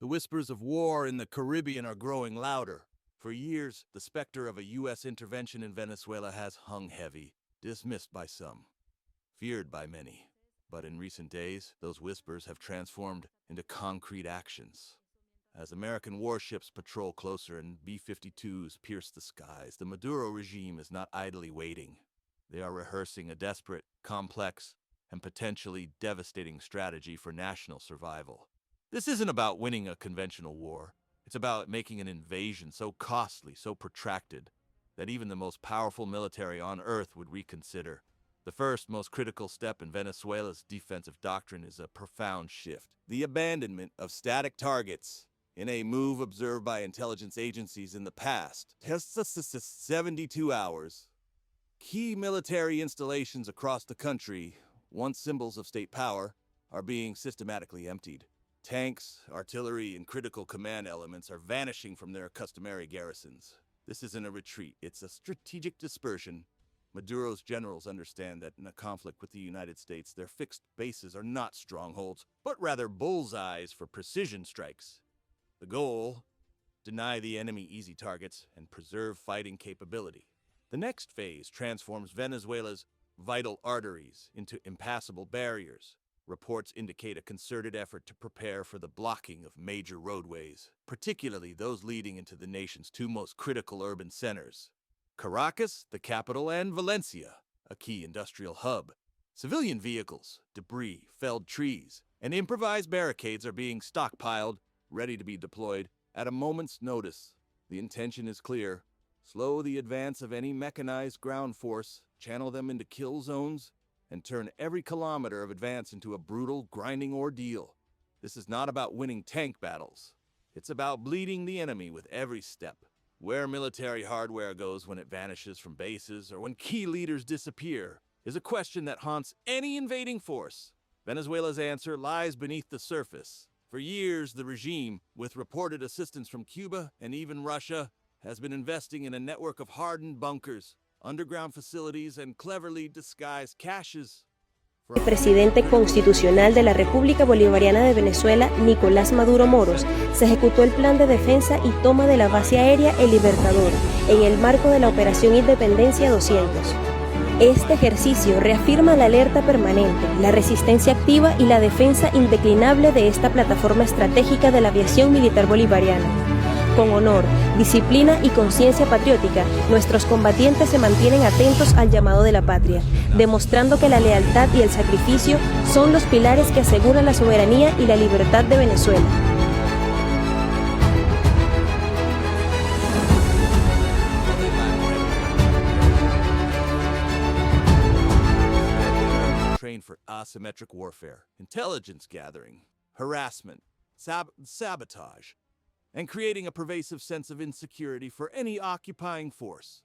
The whispers of war in the Caribbean are growing louder. For years, the specter of a U.S. intervention in Venezuela has hung heavy, dismissed by some, feared by many. But in recent days, those whispers have transformed into concrete actions. As American warships patrol closer and B-52s pierce the skies, the Maduro regime is not idly waiting. They are rehearsing a desperate, complex, and potentially devastating strategy for national survival. This isn't about winning a conventional war. It's about making an invasion so costly, so protracted, that even the most powerful military on Earth would reconsider. The first, most critical step in Venezuela's defensive doctrine is a profound shift. The abandonment of static targets. In a move observed by intelligence agencies in the past, 72 hours, key military installations across the country, once symbols of state power, are being systematically emptied. Tanks, artillery, and critical command elements are vanishing from their customary garrisons. This isn't a retreat, it's a strategic dispersion. Maduro's generals understand that in a conflict with the United States, their fixed bases are not strongholds, but rather bullseyes for precision strikes. The goal: deny the enemy easy targets and preserve fighting capability. The next phase transforms Venezuela's vital arteries into impassable barriers. Reports indicate a concerted effort to prepare for the blocking of major roadways, particularly those leading into the nation's two most critical urban centers: Caracas, the capital, and Valencia, a key industrial hub. Civilian vehicles, debris, felled trees, and improvised barricades are being stockpiled, ready to be deployed at a moment's notice. The intention is clear: slow the advance of any mechanized ground force, channel them into kill zones, and turn every kilometer of advance into a brutal, grinding ordeal. This is not about winning tank battles. It's about bleeding the enemy with every step. Where military hardware goes when it vanishes from bases or when key leaders disappear is a question that haunts any invading force. Venezuela's answer lies beneath the surface. For years, the regime, with reported assistance from Cuba and even Russia, has been investing in a network of hardened bunkers, underground facilities, and cleverly disguised caches. El presidente constitucional de la República Bolivariana de Venezuela, Nicolás Maduro Moros, se ejecutó el plan de defensa y toma de la base aérea El Libertador en el marco de la Operación Independencia 200. Este ejercicio reafirma la alerta permanente, la resistencia activa y la defensa indeclinable de esta plataforma estratégica de la aviación militar bolivariana. Con honor, disciplina y conciencia patriótica, nuestros combatientes se mantienen atentos al llamado de la patria, demostrando que la lealtad y el sacrificio son los pilares que aseguran la soberanía y la libertad de Venezuela. Trained for asymmetric warfare, intelligence gathering, harassment, sabotage, and creating a pervasive sense of insecurity for any occupying force.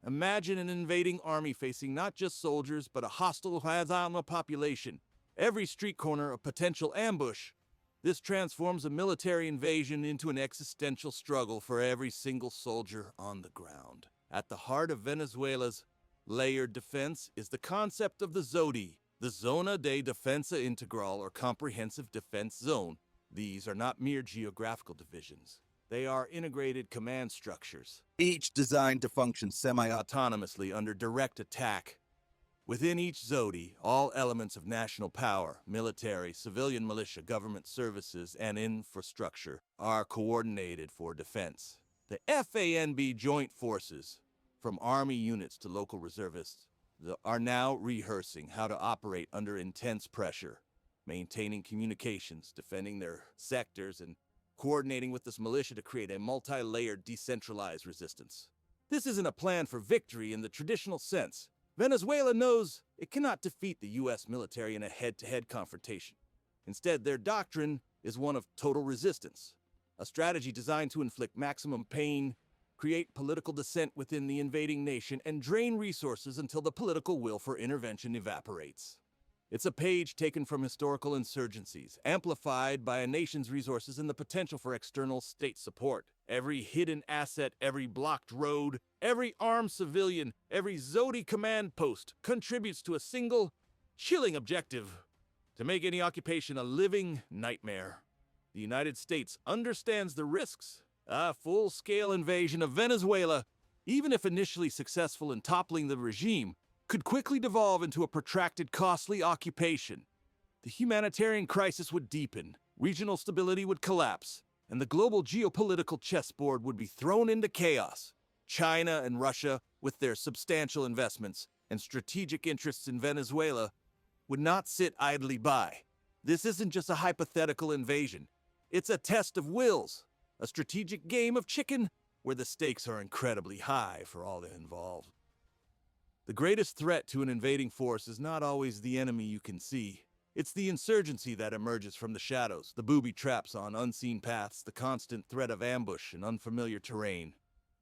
Imagine an invading army facing not just soldiers, but a hostile Hazama population, every street corner a potential ambush. This transforms a military invasion into an existential struggle for every single soldier on the ground. At the heart of Venezuela's layered defense is the concept of the ZODI, the Zona de Defensa Integral, or Comprehensive Defense Zone. These are not mere geographical divisions. They are integrated command structures, each designed to function semi-autonomously under direct attack. Within each ZODI, all elements of national power, military, civilian militia, government services, and infrastructure are coordinated for defense. The FANB joint forces, from army units to local reservists, are now rehearsing how to operate under intense pressure, maintaining communications, defending their sectors, and coordinating with this militia to create a multi-layered decentralized resistance. This isn't a plan for victory in the traditional sense. Venezuela knows it cannot defeat the U.S. military in a head-to-head confrontation. Instead, their doctrine is one of total resistance, a strategy designed to inflict maximum pain, create political dissent within the invading nation, and drain resources until the political will for intervention evaporates. It's a page taken from historical insurgencies, amplified by a nation's resources and the potential for external state support. Every hidden asset, every blocked road, every armed civilian, every ZODI command post contributes to a single, chilling objective: to make any occupation a living nightmare. The United States understands the risks. A full-scale invasion of Venezuela, even if initially successful in toppling the regime, could quickly devolve into a protracted, costly occupation. The humanitarian crisis would deepen, regional stability would collapse, and the global geopolitical chessboard would be thrown into chaos. China and Russia, with their substantial investments and strategic interests in Venezuela, would not sit idly by. This isn't just a hypothetical invasion. It's a test of wills, a strategic game of chicken where the stakes are incredibly high for all involved. The greatest threat to an invading force is not always the enemy you can see. It's the insurgency that emerges from the shadows, the booby traps on unseen paths, the constant threat of ambush in unfamiliar terrain.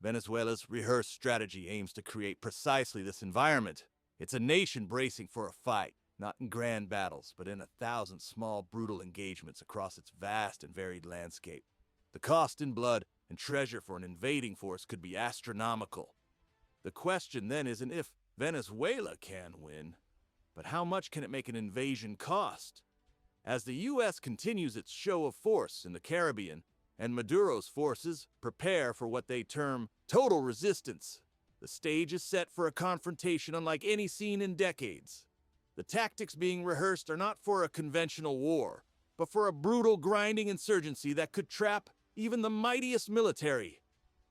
Venezuela's rehearsed strategy aims to create precisely this environment. It's a nation bracing for a fight, not in grand battles, but in 1,000 small, brutal engagements across its vast and varied landscape. The cost in blood and treasure for an invading force could be astronomical. The question then isn't if Venezuela can win, but how much can it make an invasion cost? As the U.S. continues its show of force in the Caribbean, and Maduro's forces prepare for what they term total resistance, the stage is set for a confrontation unlike any seen in decades. The tactics being rehearsed are not for a conventional war, but for a brutal, grinding insurgency that could trap even the mightiest military.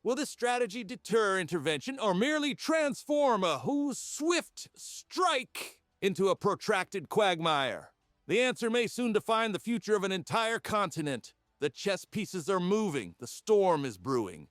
Will this strategy deter intervention or merely transform a swift strike into a protracted quagmire? The answer may soon define the future of an entire continent. The chess pieces are moving, the storm is brewing,